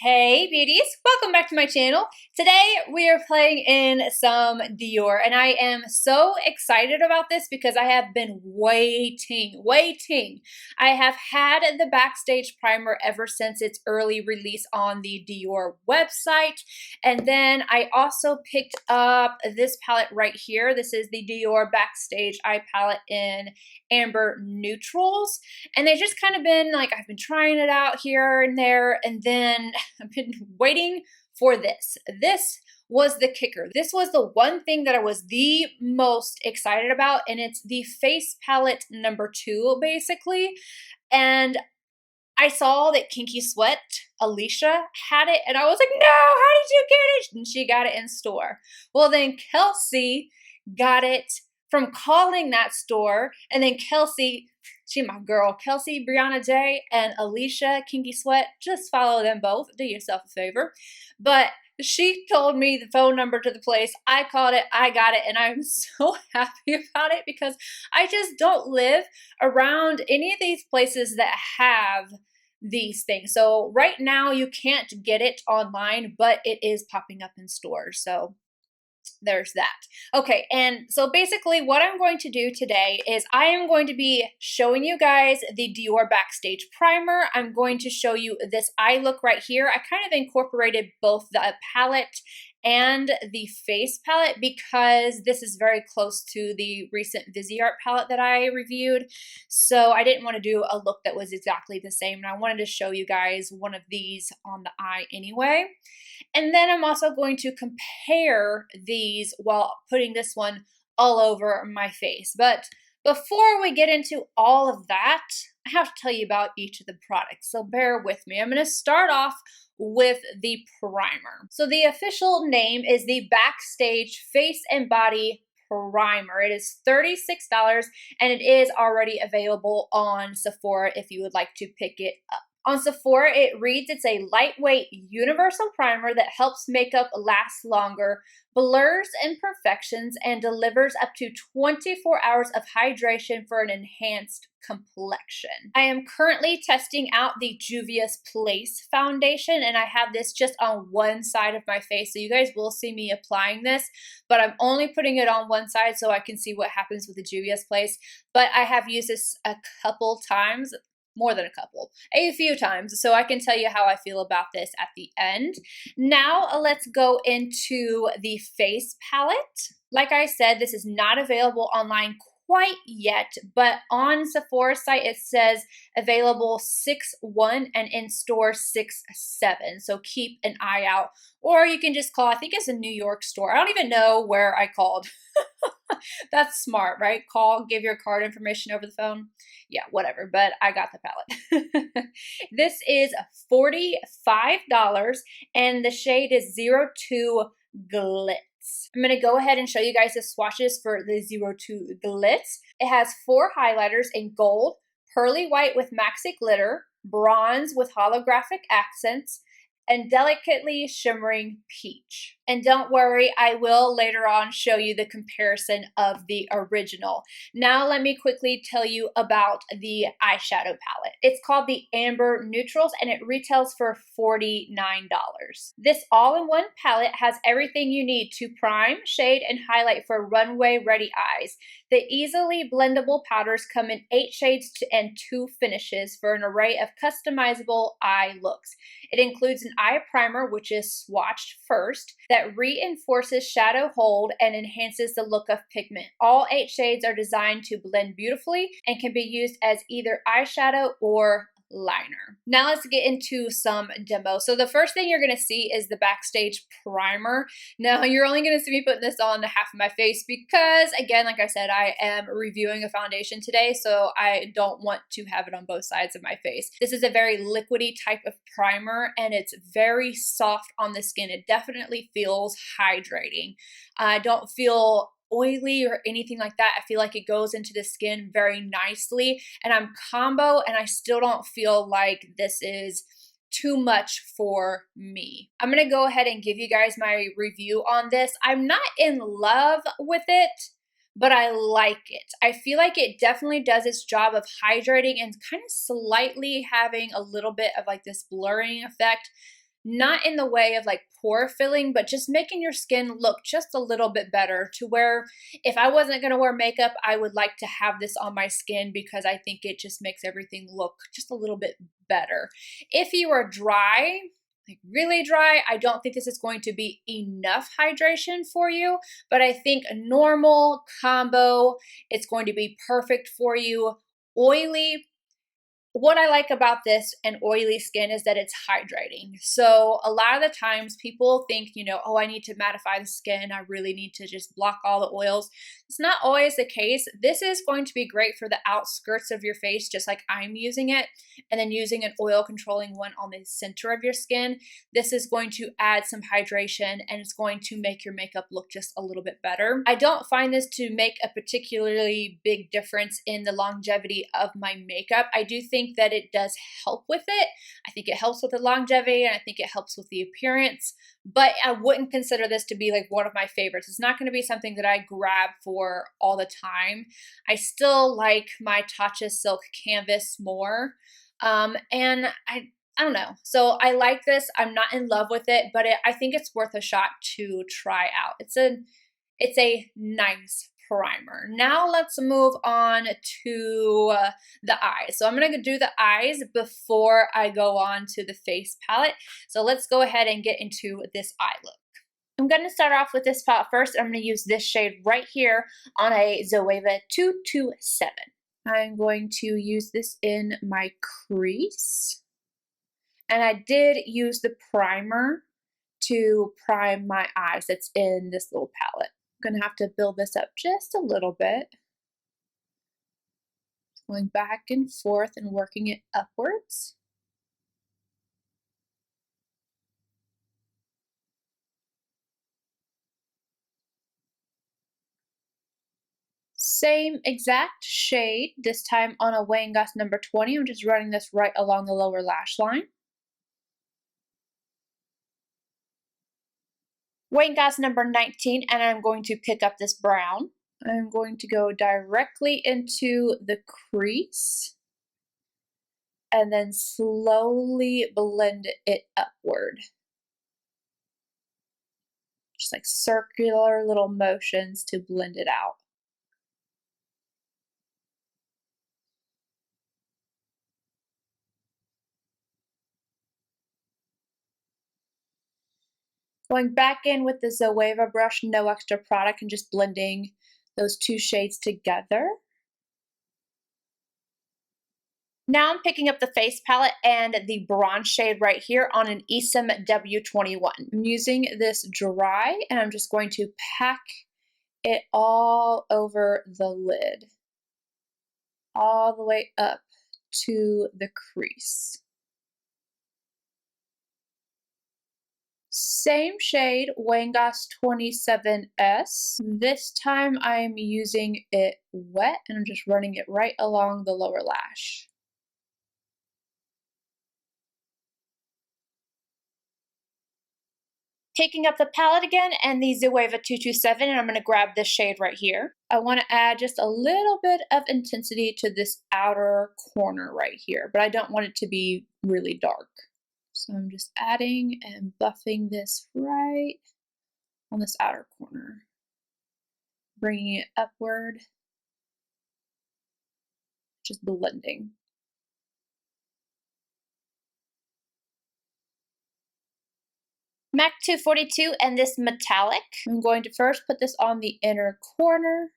Hey beauties, welcome back to my channel. Today we are playing in some Dior and I am so excited about this because I have been waiting. I have had the Backstage primer ever since its early release on the Dior website, and then I also picked up this palette right here. This is the Dior Backstage eye palette in Amber Neutrals, and they've just kind of been like, I've been trying it out here and there, and then I've been waiting for this. This was the kicker. This was the one thing that I was the most excited about, and it's the face palette number 2, basically. And I saw that KINKYSWEAT, Alicia, had it, and I was like, no, how did you get it? And she got it in store. Well, then KELSEE got it from calling that store, and then KELSEE, she my girl, KELSEE, BRIANA J, and Alicia, KINKYSWEAT, just follow them both, do yourself a favor. But she told me the phone number to the place, I called it, I got it, and I'm so happy about it because I just don't live around any of these places that have these things. So right now you can't get it online, but it is popping up in stores. So there's that. Okay, and so basically what I'm going to do today is I am going to be showing you guys the Dior Backstage primer. I'm going to show you this eye look right here. I kind of incorporated both the palette and the face palette because this is very close to the recent Viseart palette that I reviewed. So I didn't want to do a look that was exactly the same, and I wanted to show you guys one of these on the eye anyway. And then I'm also going to compare these while putting this one all over my face. But before we get into all of that, I have to tell you about each of the products, so bear with me. I'm going to start off with the primer. So the official name is the Backstage Face and Body Primer. It is $36 and it is already available on Sephora if you would like to pick it up. On Sephora, it reads it's a lightweight universal primer that helps makeup last longer, blurs imperfections, and delivers up to 24 hours of hydration for an enhanced complexion. I am currently testing out the Juvias Place foundation, and I have this just on one side of my face, so you guys will see me applying this, but I'm only putting it on one side so I can see what happens with the Juvias Place. But I have used this a couple times, more than a couple, a few times, so I can tell you how I feel about this at the end. Now let's go into the face palette. Like I said, this is not available online quite yet, but on Sephora's site it says available 6/1 and in store 6/7, so keep an eye out. Or you can just call, I think it's a New York store. I don't even know where I called. That's smart, right? Call, give your card information over the phone. Yeah, whatever, but I got the palette. This is $45 and the shade is 02 Glitz. I'm going to go ahead and show you guys the swatches for the 02 Glitz. It has 4 highlighters in gold, pearly white with maxi glitter, bronze with holographic accents, and delicately shimmering peach. And don't worry, I will later on show you the comparison of the original. Now let me quickly tell you about the eyeshadow palette. It's called the Amber Neutrals and it retails for $49. This all-in-one palette has everything you need to prime, shade, and highlight for runway-ready eyes. The easily blendable powders come in 8 shades and 2 finishes for an array of customizable eye looks. It includes an eye primer, which is swatched first, that reinforces shadow hold and enhances the look of pigment. All 8 shades are designed to blend beautifully and can be used as either eyeshadow or liner. Now let's get into some demo. So the first thing you're going to see is the Backstage primer. Now you're only going to see me putting this on half of my face because, again, like I said, I am reviewing a foundation today, so I don't want to have it on both sides of my face. This is a very liquidy type of primer and it's very soft on the skin. It definitely feels hydrating. I don't feel oily or anything like that. I feel like it goes into the skin very nicely, and I'm combo and I still don't feel like this is too much for me. I'm gonna go ahead and give you guys my review on this. I'm not in love with it, but I like it. I feel like it definitely does its job of hydrating and kind of slightly having a little bit of like this blurring effect. not in the way of like pore filling, but just making your skin look just a little bit better, to where if I wasn't going to wear makeup, I would like to have this on my skin because I think it just makes everything look just a little bit better. If you are dry, like really dry, I don't think this is going to be enough hydration for you, but I think a normal combo, it's going to be perfect for you. Oily, what I like about this and oily skin is that it's hydrating. So a lot of the times people think, you know, oh, I need to mattify the skin. I really need to just block all the oils. It's not always the case. This is going to be great for the outskirts of your face, just like I'm using it, and then using an oil controlling one on the center of your skin. This is going to add some hydration and it's going to make your makeup look just a little bit better. I don't find this to make a particularly big difference in the longevity of my makeup. I do think that it does help with it. I think it helps with the longevity and I think it helps with the appearance, but I wouldn't consider this to be like one of my favorites. It's not going to be something that I grab for all the time. I still like my Tatcha Silk Canvas more. And I don't know. So I like this. I'm not in love with it, but I think it's worth a shot to try out. It's a nice primer. Now let's move on to the eyes. So I'm going to do the eyes before I go on to the face palette. So let's go ahead and get into this eye look. I'm going to start off with this palette first. I'm going to use this shade right here on a Zoeva 227. I'm going to use this in my crease. And I did use the primer to prime my eyes that's in this little palette. I'm going to have to build this up just a little bit. Going back and forth and working it upwards. Same exact shade, this time on a Wayne Goss number 20. I'm just running this right along the lower lash line. Wayne Goss number 19, and I'm going to pick up this brown. I'm going to go directly into the crease and then slowly blend it upward. Just like circular little motions to blend it out. Going back in with the Zoeva brush, no extra product, and just blending those two shades together. Now I'm picking up the face palette and the bronze shade right here on an Esom W21. I'm using this dry and I'm just going to pack it all over the lid, all the way up to the crease. Same shade, Wayne Goss 27S. This time I'm using it wet and I'm just running it right along the lower lash. Picking up the palette again and the Zoeva 227, and I'm going to grab this shade right here. I want to add just a little bit of intensity to this outer corner right here, but I don't want it to be really dark. So I'm just adding and buffing this right on this outer corner, bringing it upward, just blending. MAC 242 and this metallic. I'm going to first put this on the inner corner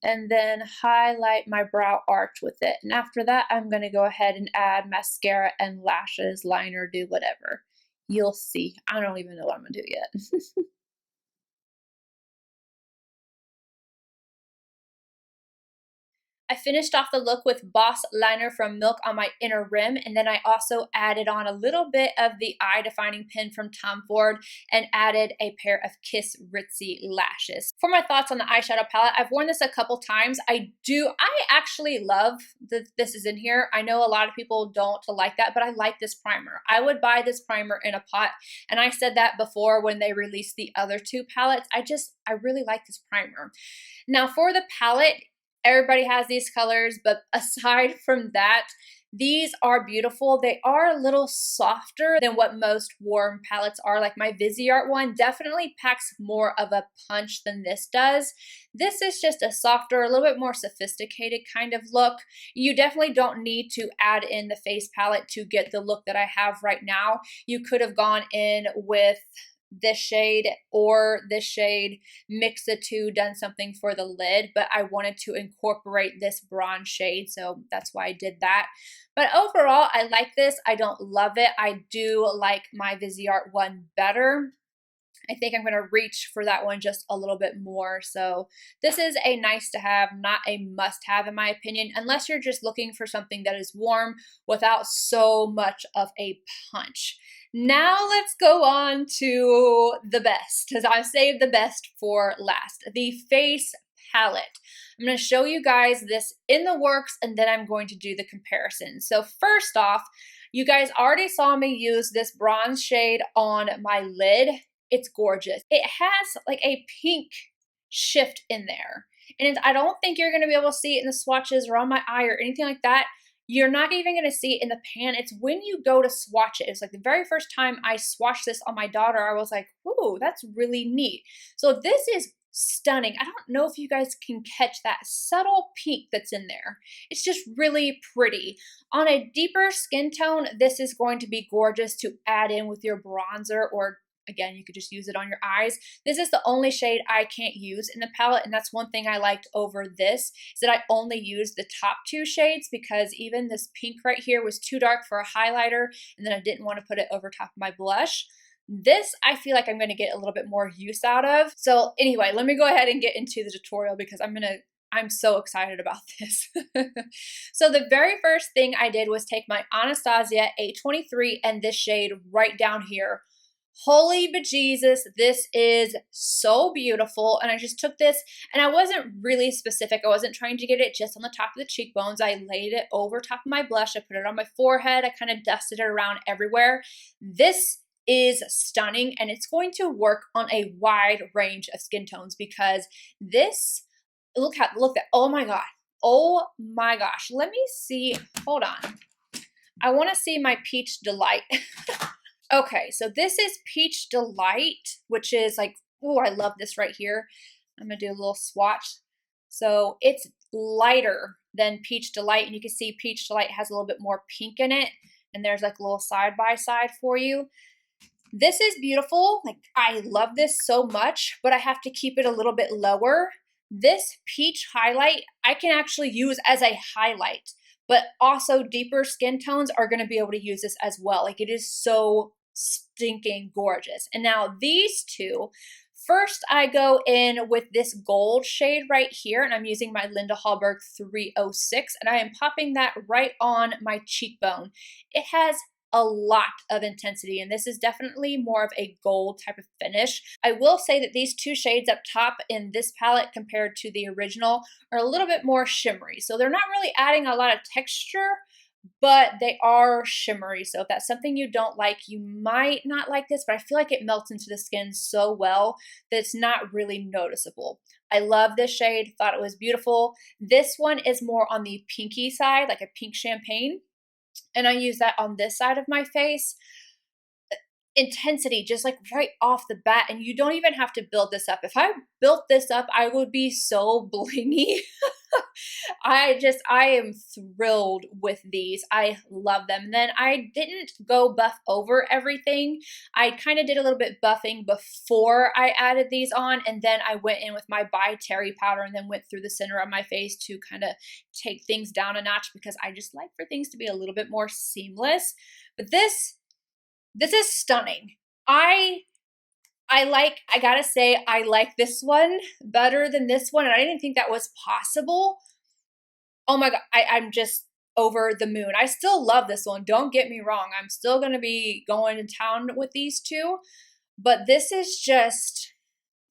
and then highlight my brow arch with it. And after that, I'm going to go ahead and add mascara and lashes, liner, do whatever. You'll see. I don't even know what I'm going to do yet. I finished off the look with Boss Liner from Milk on my inner rim, and then I also added on a little bit of the eye defining pen from Tom Ford and added a pair of Kiss Ritzy lashes. For my thoughts on the eyeshadow palette, I've worn this a couple times. I actually love that this is in here. I know a lot of people don't like that, but I like this primer. I would buy this primer in a pot, and I said that before when they released the other two palettes. I really like this primer. Now for the palette, everybody has these colors, but aside from that, These are beautiful. They are a little softer than what most warm palettes are. Like my Viseart one definitely packs more of a punch than this does. This is just a softer, a little bit more sophisticated kind of look. You definitely don't need to add in the face palette to get the look that I have right now. You could have gone in with this shade or this shade, mix the two, done something for the lid, but I wanted to incorporate this bronze shade, so that's why I did that. But overall, I like this. I don't love it. I do like my Viseart one better. I think I'm going to reach for that one just a little bit more. So this is a nice to have, not a must have in my opinion, unless you're just looking for something that is warm without so much of a punch. Now let's go on to the best, because I saved the best for last, the face palette. I'm going to show you guys this in the works, and then I'm going to do the comparison. So first off, you guys already saw me use this bronze shade on my lid. It's gorgeous. It has like a pink shift in there. And I don't think you're going to be able to see it in the swatches or on my eye or anything like that. You're not even going to see it in the pan. It's when you go to swatch it. It's like the very first time I swatched this on my daughter, I was like, ooh, that's really neat. So this is stunning. I don't know if you guys can catch that subtle pink that's in there. It's just really pretty. On a deeper skin tone, this is going to be gorgeous to add in with your bronzer, or again, you could just use it on your eyes. This is the only shade I can't use in the palette, and that's one thing I liked over this, is that I only used the top two shades because even this pink right here was too dark for a highlighter, and then I didn't want to put it over top of my blush. This, I feel like I'm going to get a little bit more use out of. So anyway, let me go ahead and get into the tutorial because I'm so excited about this. So the very first thing I did was take my Anastasia 823 and this shade right down here. Holy bejesus, this is so beautiful. And I just took this, and I wasn't really specific. I wasn't trying to get it just on the top of the cheekbones. I laid it over top of my blush. I put it on my forehead. I kind of dusted it around everywhere. This is stunning, and it's going to work on a wide range of skin tones because this, look at, oh my God. Oh my gosh. Let me see. Hold on. I want to see my Peach Delight. Okay, so this is Peach Delight, which is like, oh, I love this right here. I'm going to do a little swatch. So it's lighter than Peach Delight, and you can see Peach Delight has a little bit more pink in it, and there's like a little side-by-side for you. This is beautiful. Like, I love this so much, but I have to keep it a little bit lower. This peach highlight, I can actually use as a highlight, but also deeper skin tones are going to be able to use this as well. Like, it is so stinking gorgeous. And now these two, first I go in with this gold shade right here, and I'm using my Linda Hallberg 306, and I am popping that right on my cheekbone. It has a lot of intensity, and this is definitely more of a gold type of finish. I will say that these two shades up top in this palette compared to the original are a little bit more shimmery. So they're not really adding a lot of texture, but they are shimmery. So if that's something you don't like, you might not like this, but I feel like it melts into the skin so well that it's not really noticeable. I love this shade, thought it was beautiful. This one is more on the pinky side, like a pink champagne. And I use that on this side of my face. Intensity just like right off the bat, and you don't even have to build this up. If I built this up, I would be so blingy. I am thrilled with these. I love them. And then I didn't go buff over everything. I kind of did a little bit buffing before I added these on, and then I went in with my By Terry powder and then went through the center of my face to kind of take things down a notch because I just like for things to be a little bit more seamless. But this is stunning. I gotta say, I like this one better than this one, and I didn't think that was possible. Oh my God, I'm just over the moon. I still love this one, don't get me wrong. I'm still gonna be going to town with these two, but this is just,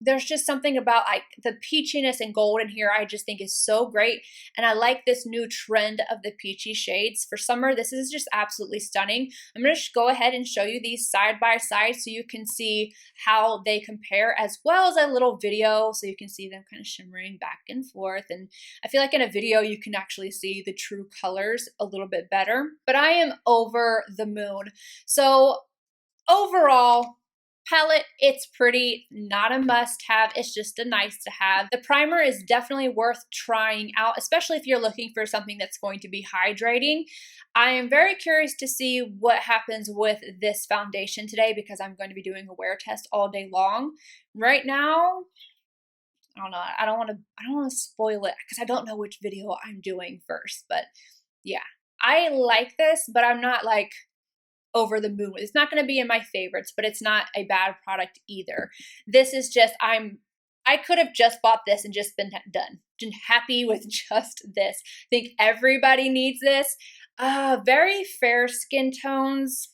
there's just something about like the peachiness and gold in here I just think is so great. And I like this new trend of the peachy shades. For summer, this is just absolutely stunning. I'm going to go ahead and show you these side by side so you can see how they compare, as well as a little video so you can see them kind of shimmering back and forth. And I feel like in a video you can actually see the true colors a little bit better. But I am over the moon. So overall, palette, it's pretty, not a must-have, it's just a nice-to-have. The primer is definitely worth trying out, especially if you're looking for something that's going to be hydrating. I am very curious to see what happens with this foundation today because I'm going to be doing a wear test all day long. Right now, I don't know, I don't want to spoil it because I don't know which video I'm doing first, but yeah. I like this, but I'm not like over the moon. It's not going to be in my favorites, but it's not a bad product either. This is just, I could have just bought this and just been done. Been happy with just this. I think everybody needs this. Very fair skin tones,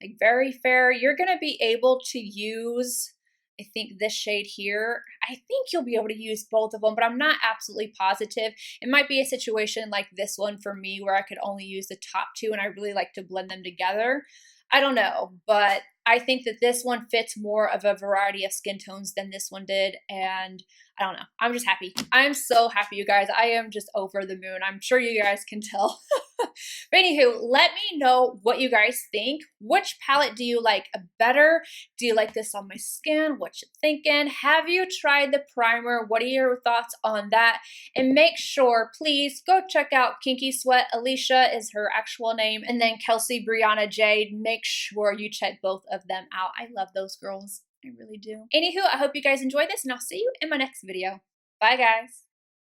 like very fair. You're going to be able to use, I think, this shade here. I think you'll be able to use both of them, but I'm not absolutely positive. It might be a situation like this one for me where I could only use the top two and I really like to blend them together. I don't know, but I think that this one fits more of a variety of skin tones than this one did, and I don't know. I'm just happy. I'm so happy, you guys. I am just over the moon. I'm sure you guys can tell. But anywho, let me know what you guys think. Which palette do you like better? Do you like this on my skin? What you thinking? Have you tried the primer? What are your thoughts on that? And make sure, please, go check out KINKYSWEAT. Alicia is her actual name. And then KELSEE, BRIANA, Jade. Make sure you check both of them out. I love those girls. I really do. Anywho, I hope you guys enjoyed this, and I'll see you in my next video. Bye, guys.